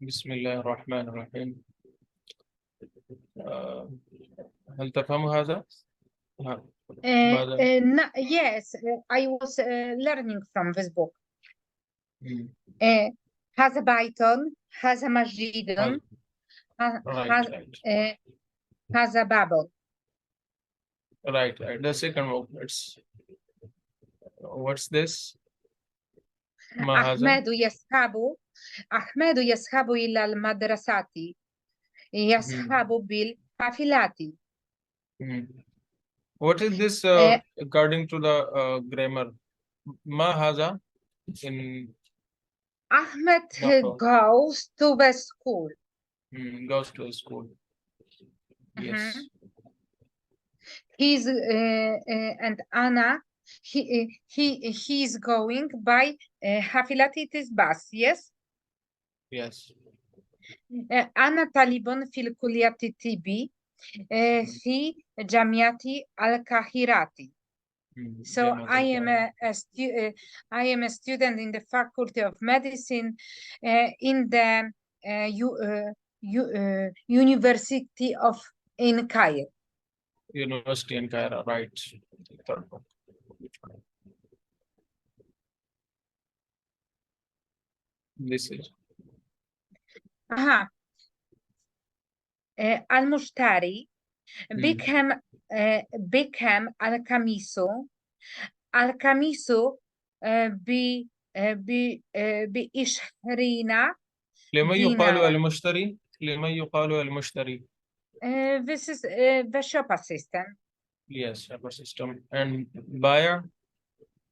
بسم الله الرحمن الرحيم. هل تفهم هذا؟ ها. ماذا؟ Yes, I was learning from this book. مم. Has a Python, has a Majidon, Right. has a Babel. Right. The second one. What's this? ما هذا؟ أحمد يذهب إلى المدرسة يذهب بالحافلات. What is this according to the grammar? ما هذا in Ahmed Nahwu. goes to the school. Goes to school. Yes. He's and Anna he's going by حافلة bus. Yes. Yes. أنا طالب في الكلية الطب في جامعة القاهرة. So I am a student in the Faculty of Medicine in the University of in Cairo. University in Cairo, right. This is. المشتري became القميص ب20 لمن يقال دينارا. المشتري؟ لمن يقال المشتري؟ This is the shop assistant. Yes, shop assistant. And buyer?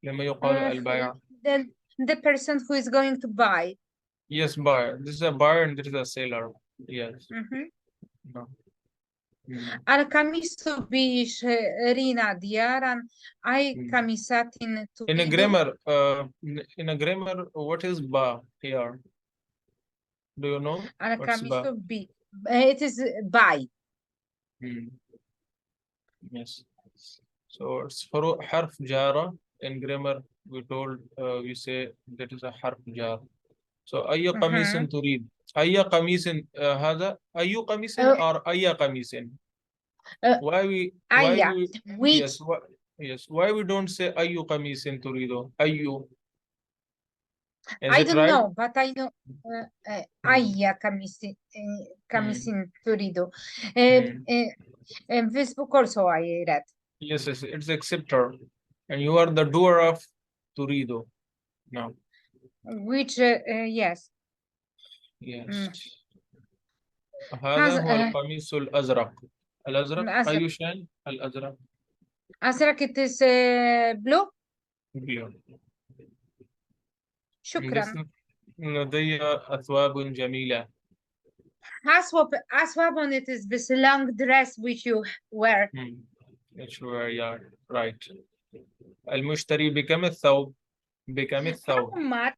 لمن يقال البائع؟ The person who is going to buy. Yes, buyer. This is a buyer and this is a seller. Yes. No. القميص ب20 دينارا أي قميصات In a grammar, what is ba here? Do you know? What's ba? It is buy. Yes. So it's حرف جارة. In grammar, we say that is a حرف جار. So أي قميص تريد؟ أي قميص هذا؟ أي قميص or أي قميص؟ Why we why we don't say أي قميص تريده؟ أي. I don't know, but I know أي قميص تريده. This book also I read. Yes, it's acceptor, and you are the doer of turido. No. Which yes. Yes. هذا هو القميص الأزرق. الأزرق أي شيء؟ الأزرق. أزرق it is blue. Blue. شكرا. لدي أثواب جميلة. أثواب it is this long dress which you wear. Which you wear, yeah, right. المشتري بكم الثوب؟ بكم الثوب؟ How much?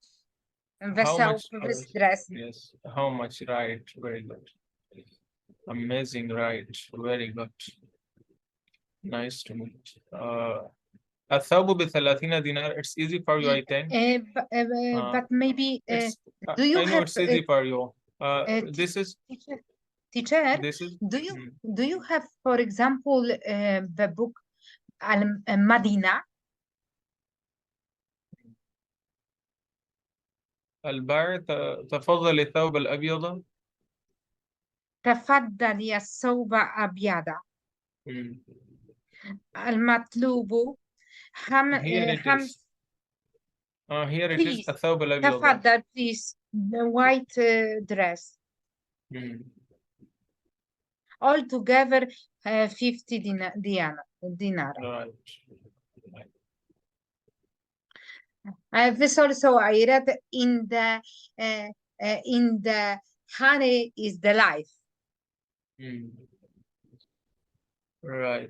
How much this dress? Yes. How much? Right. Very good. Amazing. Right. Very good. Nice to meet. الثوب ب30 دينار. It's easy for you, I think. But maybe do you I know have, it's easy for you. This is teacher. This is do you have, for example, the book Madina? البائع تفضل الثوب الأبيض. تفضل يا الثوب أبيض. المطلوب Here it is الثوب الأبيض. تفضل please the white dress. All together 50 dinar. Right. This also I read in the honey is the life. Right.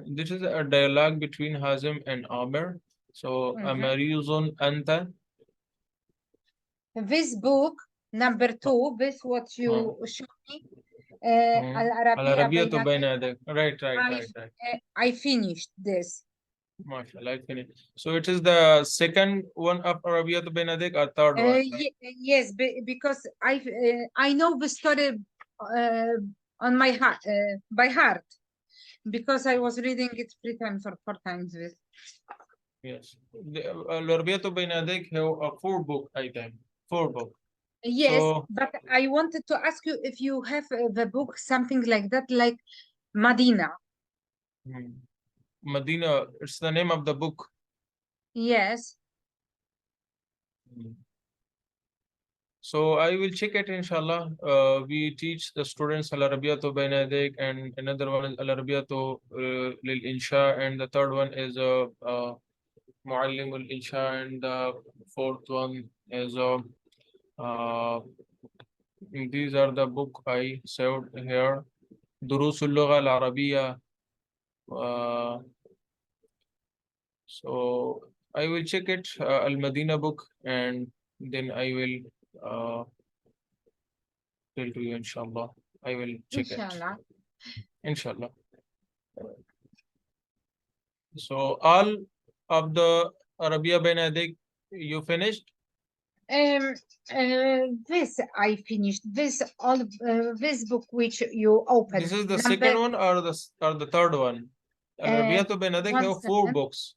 This is a dialogue between Hazim and Amr. So Amarizun Anta. This book number 2, this what you showed me. العربية بين يديك. Right. I finished this. MashaAllah, I finished. So it is the second one of Arabiya to Benadik or third one? Yes, because I know the story on my heart by heart because I was reading it 3 times or 4 times with. Yes. The Arabiya to Benadik have a 4 book, I think. 4 book. Yes, So, but I wanted to ask you if you have the book, something like that, like Medina. Medina, it's the name of the book. Yes. So I will check it, inshallah. We teach the students Al Arabiya to Benadik, and another one is Al Arabiya to Lil Insha, and the third one is Muallim Al Insha, and the fourth one is these are the book I saved here. Durusul Lugha Al Arabiya. So I will check it, Al Madina book, and then I will tell to you, inshallah. I will check Inshallah. it. Inshallah. So all of the Arabiya Benadik you finished? This I finished. This all this book which you opened. This is the second one or the third one? Arabiya to Benadik have 4 books.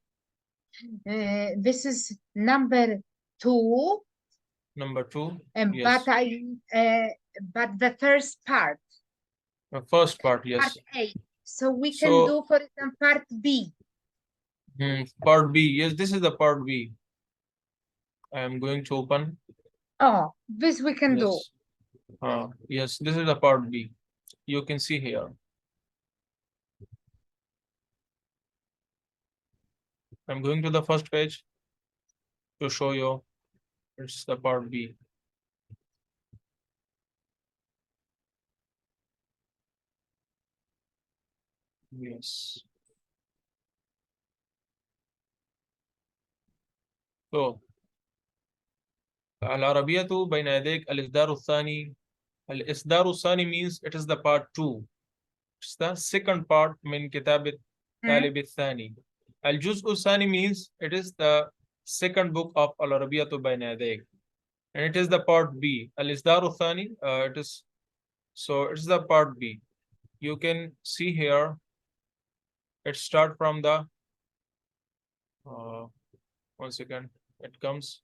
This is number 2. Number 2. Yes. But the first part. The first part, yes. Part A. So we can do, for example, part B. Part B. Yes, this is the part B. I am going to open. Oh, this we can do. Yes, this is the part B. You can see here. I'm going to the first page to show you. It's the part B. Yes. So, Al-Arabiyatu bayna yadik al-Isdar al-Thani. Al-Isdar al-Thani means it is the part 2. It's the second part min kitab al-Talib al-Thani. Al-Juz al-Thani means it is the second book of Al-Arabiyatu bayna yadik. And it is the part B. Al-Isdar al-Thani, it's the part B. You can see here, it starts from the, 1 second, it comes.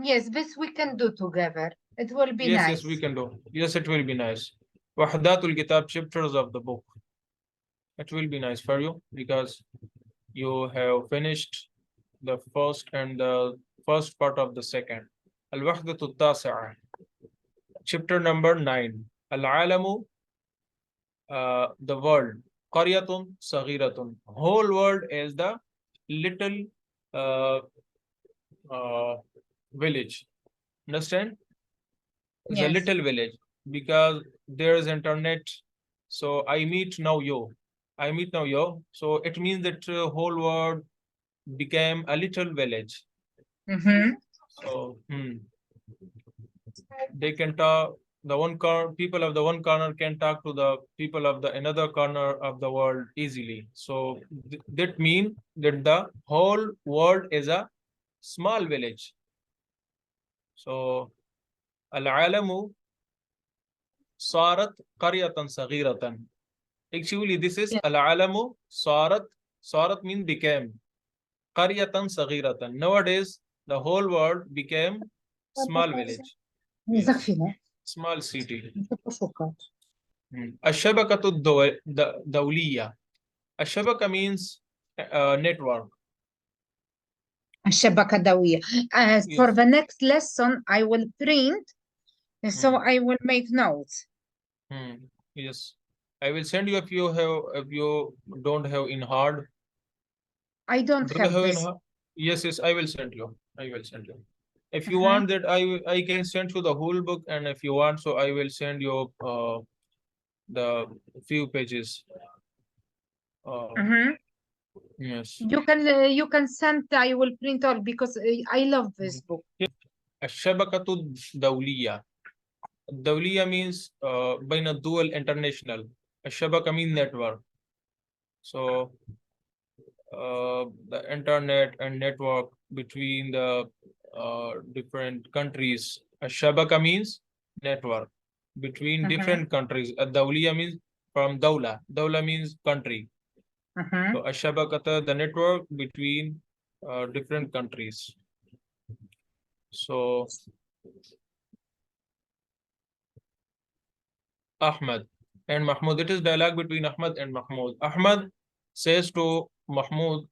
Yes, this we can do together. It will be nice. Yes, we can do. Yes, it will be nice. Wahdatul Kitab, chapters of the book. It will be nice for you because you have finished the first and the first part of the second. Al-Wahdatul Tasi'ah, chapter number 9. Al-Alamu, the world. Qaryatun Saghiratun. Whole world is the little village. Understand? It's a little village because there is internet. So I meet now you. So it means that whole world became a little village. So they can talk. The one corner, people of the one corner can talk to the people of the another corner of the world easily. So that means that the whole world is a small village. So Al-Alamu Sarat Qaryatan Saghiratan. Actually, this is Al-Alamu Sarat means became. Qaryatan Saghiratan. Nowadays, the whole world became small village. Yes. Small city. Ashabakatu Dawliya. Ashabaka means network. الشبكة الضوئية. For the next lesson, I will print, so I will make notes. Yes, I will send you if you don't have in hard. I don't have this. Yes, I will send you. If you want that, I can send you the whole book, and if you want, so I will send you the few pages. Yes. You can send. I will print all because I love this book. الشبكة الدولية. الدولية means بين الدول international. الشبكة means network. So the internet and network between the different countries. الشبكة means network between different countries. الدولية means from دولة. دولة means country. So الشبكة, the network between different countries. So Ahmad and Mahmoud. It is dialogue between Ahmad and Mahmoud. Ahmad says to Mahmoud,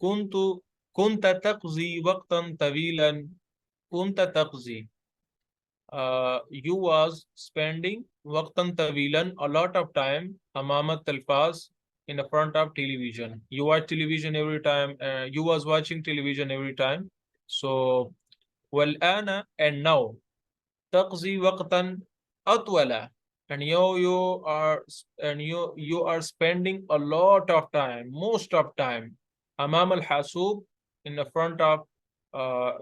كنت كنت تقضي وقتا طويلا. كنت تقضي. You was spending وقتا طويلا, a lot of time, أمام التلفاز, in the front of television. You watch television every time. You was watching television every time. So والآن, and now, تقضي وقتا أطول, and you are spending a lot of time, most of time, أمام الحاسوب, in the front of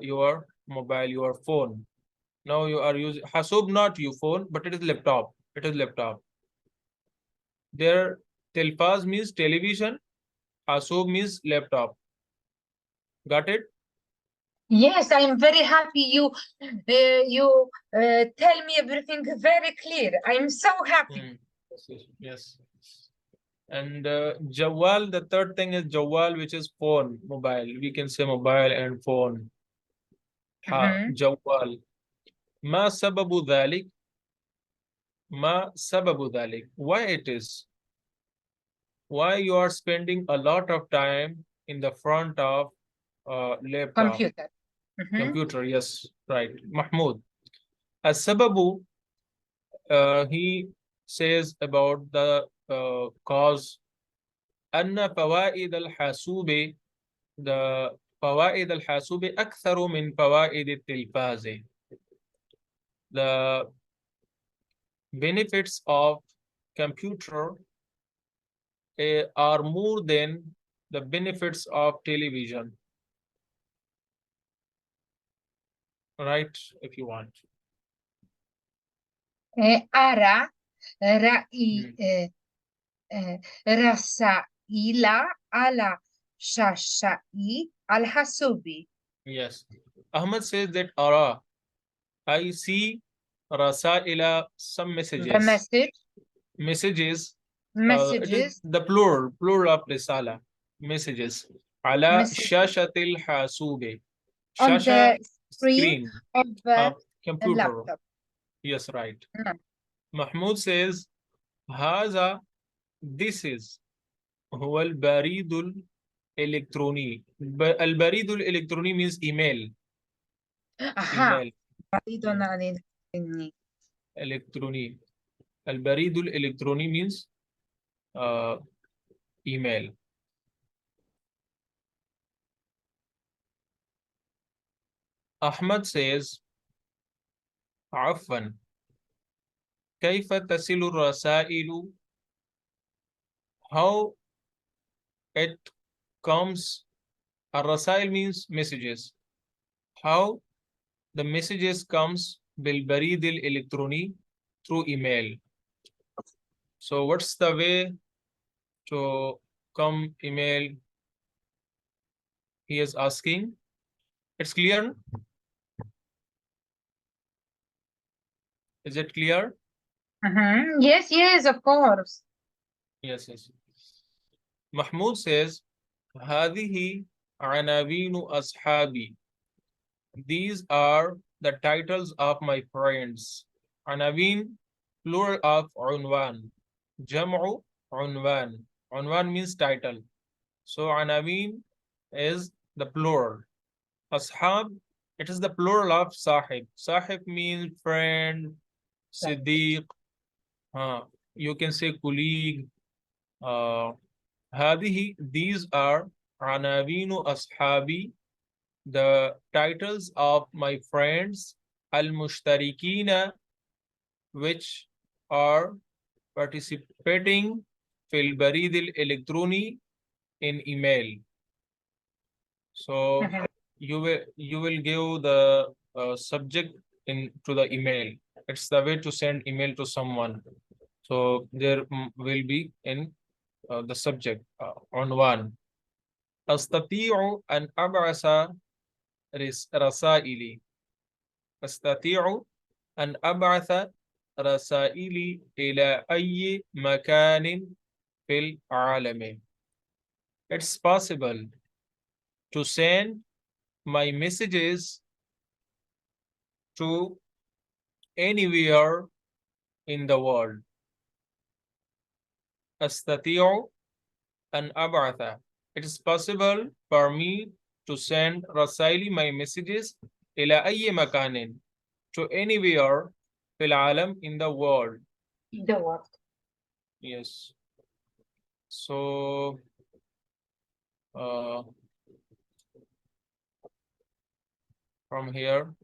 your mobile, your phone. Now you are using حاسوب, not your phone, but it is laptop. It is laptop. There, telfaz means television, حاسوب means laptop. Got it? Yes, I am very happy. You tell me everything very clear. I am so happy. Yes. And Jawal, the third thing is Jawal, which is phone, mobile. We can say mobile and phone. Jawal. ما سبب ذلك? ما سبب ذلك? Why it is? Why you are spending a lot of time in the front of laptop? Computer, yes, right. Mahmoud. السبب, he says about the cause. أن فوائد الحاسوب, the فوائد الحاسوب أكثر من فوائد التلفاز. The benefits of computer are more than the benefits of television. Right, if you want. أرى رسائل على شاشة الحاسوب. Yes. Ahmed says that Ara, I see Rasaila, some messages. The message. Messages. Messages. It is the plural of Risala. Messages. على شاشة الحاسوب. On the screen of computer. laptop. Yes, right. Mahmoud says, هذا, this is, هو البريد الإلكتروني. البريد الإلكتروني means email. Email. بريد إلكتروني. البريد الإلكتروني means email. Ahmad says, عفوا, كيف تصل الرسائل? How it comes. الرسائل means messages. How the messages comes بالبريد الإلكتروني, through email. So what's the way to come email? He is asking. It's clear? Is it clear? Yes, yes, of course. Yes, yes. Mahmoud says, هذه عناوين أصحابي. These are the titles of my friends. عناوين, plural of عنوان. جمع عنوان. عنوان means title. So عناوين is the plural. أصحاب, it is the plural of صاحب. صاحب means friend, صديق. You can say colleague. هذه, these are عناوين أصحابي, the titles of my friends, المشتركين, which are participating في البريد الإلكتروني, in email. So you will give the subject to the email. It's the way to send email to someone. So there will be in the subject عنوان. أستطيع أن أبعث رسائلي. أستطيع أن أبعث رسائلي إلى أي مكان في العالم. It's possible to send my messages to anywhere in the world. أستطيع أن أبعث. It is possible for me to send رسائلي, my messages, إلى أي مكان, to anywhere في العالم, in the world. In the world. Yes. So from here,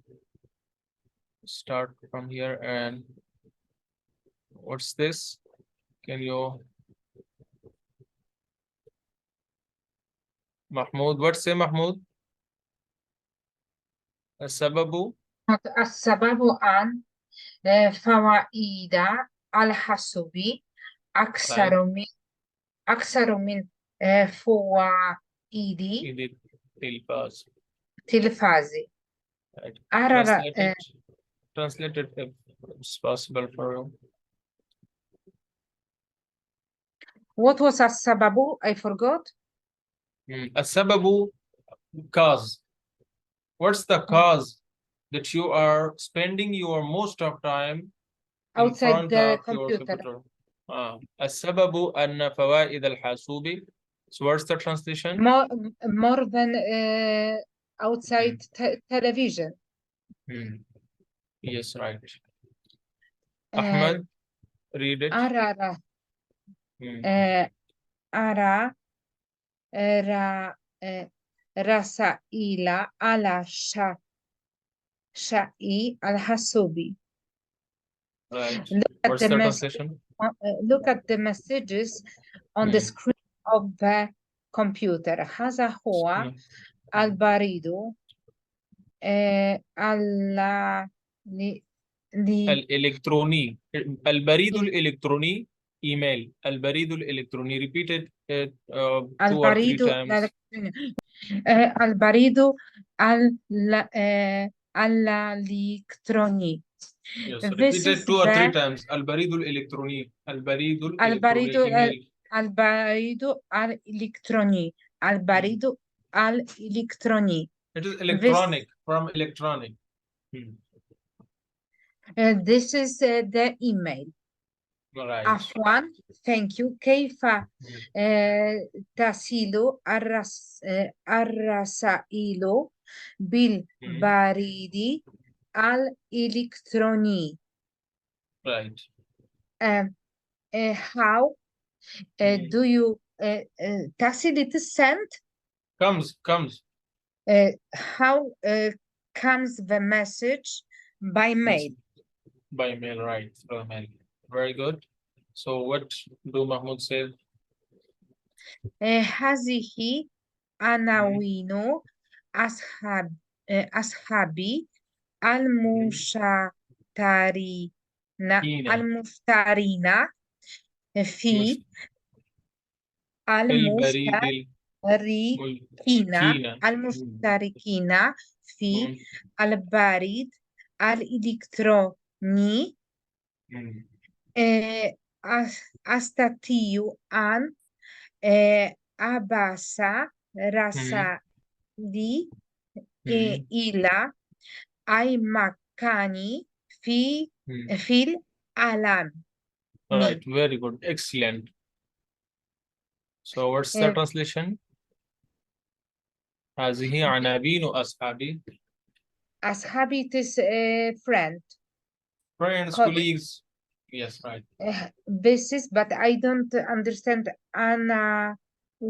start from here, and what's this? Can you, Mahmoud, what say Mahmoud? السبب السبب أن فوائد الحاسوب أكثر من فوائد التلفاز. تلفاز. Right. أرى Translate it if it's possible for you. What was السبب? I forgot. السبب, cause. What's the cause that you are spending your most of time in Outside front the of your computer. computer? السبب أن فوائد الحاسوب. So what's the translation? More than outside television. Yes, right. Ahmed, read it. أرى أرى رسائل على شيء الحاسوب. Right. Look What's at the the translation? look at the messages on the screen of the computer. هذا هو البريد الإلكتروني. البريد الإلكتروني. email. البريد الإلكتروني. Repeat it 2 or 3 times. البريد الإلكتروني. Yes, repeat it 2 or 3 times. البريد الإلكتروني. البريد الإلكتروني. البريد الإلكتروني. البريد الإلكتروني. It is electronic, from electronic. This is the email. Right. عفوا, thank you. كيف تصل الرسائل بالبريد الإلكتروني? Right. How do you تصل it sent? Comes. How comes the message by mail? By mail, right. By mail. Very good. So what do Mahmoud say? هذه عناوين أصحابي المشترين في البريد الإلكتروني. أستطيع أن أبعث رسائلي إلى أي مكان في العالم. Right, very good, excellent. So what's the translation? هذه عناوين أصحابي. أصحابي is friend. Friends, colleagues. Yes, right. This is, but I don't understand عناوين.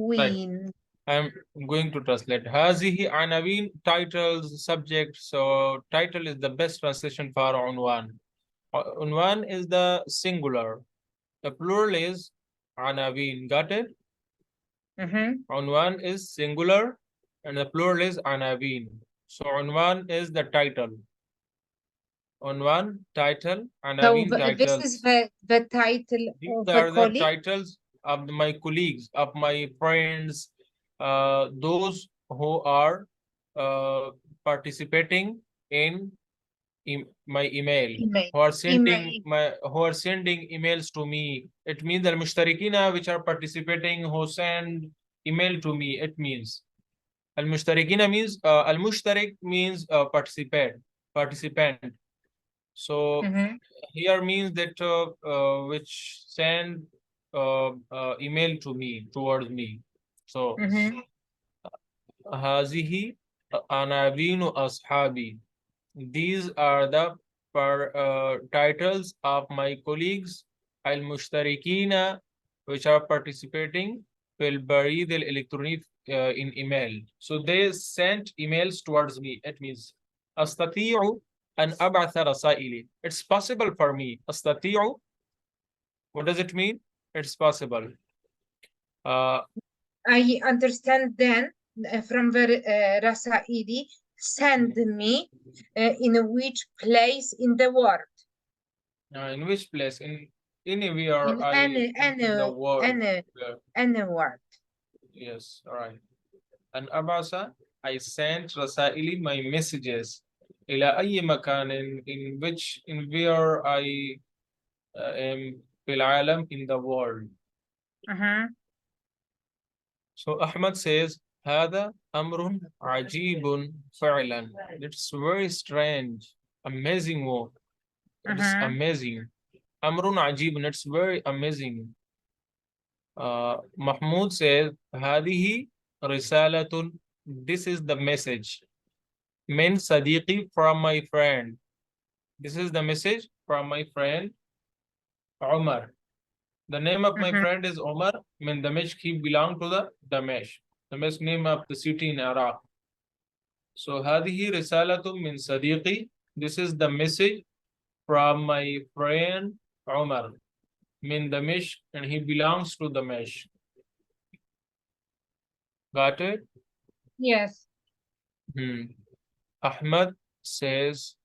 Right. I'm going to translate. هذه عناوين, titles, subjects. So title is the best translation for عنوان. Unwan is the singular. The plural is عناوين. Got it? Unwan is singular and the plural is عناوين. So unwan is the title. Unwan, title, So Anawin, this titles. is the title These of a are the colleague. titles of my colleagues, of my friends, those who are participating in my email, who are sending emails to me. It means the mustarikina which are participating, who send email to me. It means al-mustarikina means al-mushtarik means participant. So here means that which send email to me, towards me. So هذه عناوين أصحابي. These are the titles of my colleagues المشتركين which are participating في البريد الإلكتروني in email. So they sent emails towards me. It means أستطيع أن أبعث رسائلي. It's possible for me. أستطيع. What does it mean? It's possible. I understand then from the Rasaili, send me in which place in the world. In which place? In anywhere In in the world. any world. Yes, all right. And Abasa, I sent Rasaili my messages. إلى أي مكان in where I am في العالم, in the world. So Ahmad says هذا أمر عجيب فعلا. It's very strange, amazing work. It's amazing. أمر عجيب, it's very amazing. Mahmoud says هذه رسالة. This is the message. من صديقي, from my friend. This is the message from my friend Umar. The name of my friend is Umar. Min Damashq, he belonged to the Damashq name of the city in Iraq. So هذه رسالة من صديقي. This is the message from my friend Umar min Damashq, and he belongs to Damashq. Got it? Yes. Ahmad says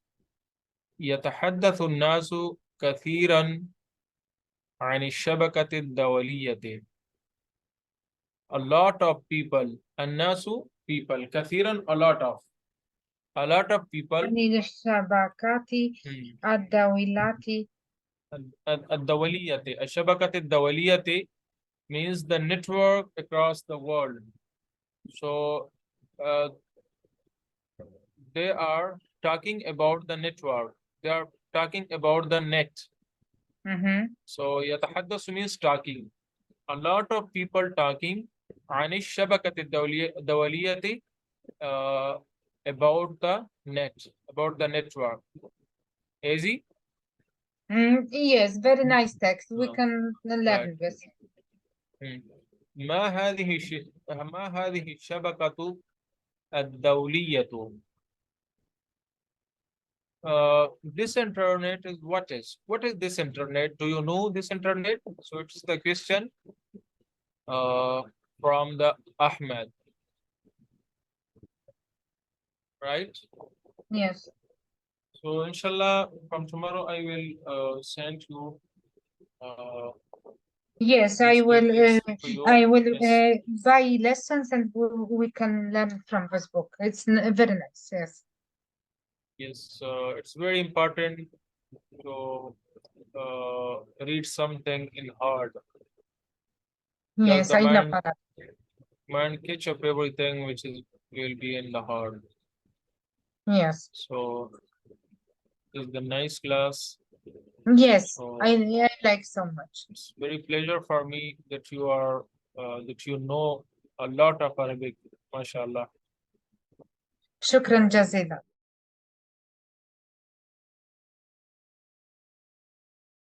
يتحدث الناس كثيرا عن الشبكة الدولية. A lot of people. الناس people. كثيرا a lot of. A lot of people. عن الشبكات الدولية. الدولية. الشبكة الدولية means the network across the world. So they are talking about the network. They are talking about the net. So يتحدث means talking. A lot of people talking عن الشبكة الدولية about the net, about the network. Easy? Yes, very nice text. We can learn this. ما هذه الشبكة الدولية? This internet is what is? What is this internet? Do you know this internet? So it's the question from the Ahmed. Right? Yes. So inshallah, from tomorrow I will send you. Yes, I will. I will yes. buy lessons and we can learn from this book. It's very nice. Yes. Yes, it's very important to read something in hard. Yes, I love that. Mind catch up everything which will be in the hard. Yes. So it's the nice class. Yes, so, I like so much. It's very pleasure for me that you are that you know a lot of Arabic, mashallah. شكرا جزيلا.